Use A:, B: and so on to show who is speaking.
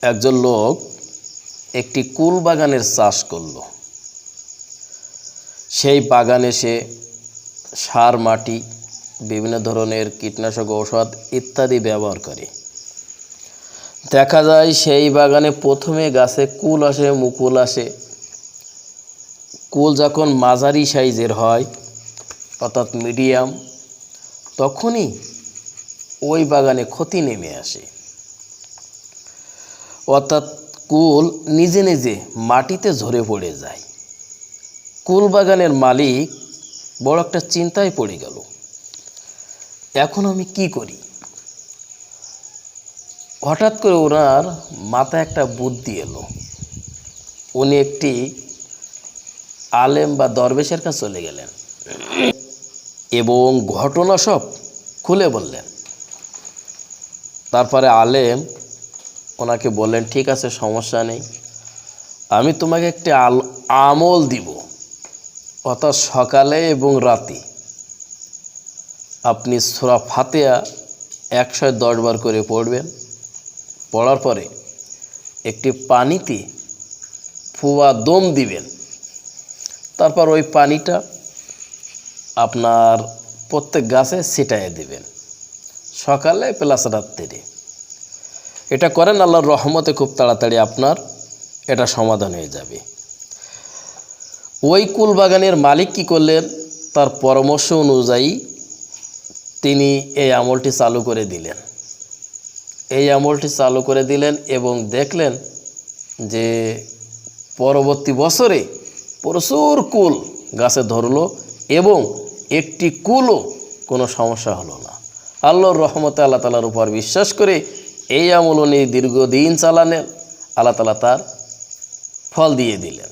A: একজন লোক একটি কুল বাগানের চাষ করল। সেই বাগানে সে সার, মাটি, বিভিন্ন ধরনের কীটনাশক ঔষধ ইত্যাদি ব্যবহার করে। দেখা যায় সেই বাগানে প্রথমে গাছে কুল আসে, মুকুল আসে। কুল যখন মাঝারি সাইজের হয়, অর্থাৎ মিডিয়াম, তখনই ওই বাগানে ক্ষতি নেমে আসে। অর্থাৎ কুল নিজে নিজে মাটিতে ঝরে পড়ে যায়। কুল বাগানের মালিক বড় একটা চিন্তায় পড়ে গেল, এখন আমি কি করি? হঠাৎ করে ওনার মাথায় একটা বুদ্ধি এলো। উনি একটি আলেম বা দরবেশের কাছে চলে গেলেন এবং ঘটনা সব খুলে বললেন। তারপরে আলেম ওনাকে বললেন, ঠিক আছে, সমস্যা নেই, আমি তোমাকে একটি আমল দিব। অর্থাৎ সকালে এবং রাতে আপনি সূরা ফাতিহা 110 বার করে পড়বেন। পড়ার পরে একটি পানিতে ফুয়া দম দিবেন। তারপর ওই পানিটা আপনার প্রত্যেক গাছে ছিটাইয়ে দিবেন, সকালে প্লাস রাত্রে। এটা করেন, আল্লাহর রহমতে খুব তাড়াতাড়ি আপনার এটা সমাধান হয়ে যাবে। ওই কুল বাগানের মালিক কী করলেন, তার পরামর্শ অনুযায়ী তিনি এই আমলটি চালু করে দিলেন। এবং দেখলেন যে পরবর্তী বছরে প্রচুর কুল গাছে ধরলো এবং একটি কুলও কোনো সমস্যা হলো না। আল্লাহর রহমতে আল্লাহ তাআলার উপর বিশ্বাস করে এই আমল উনি দীর্ঘদিন চালালেন, আল্লাহ তাআলা তার ফল দিয়ে দিলেন।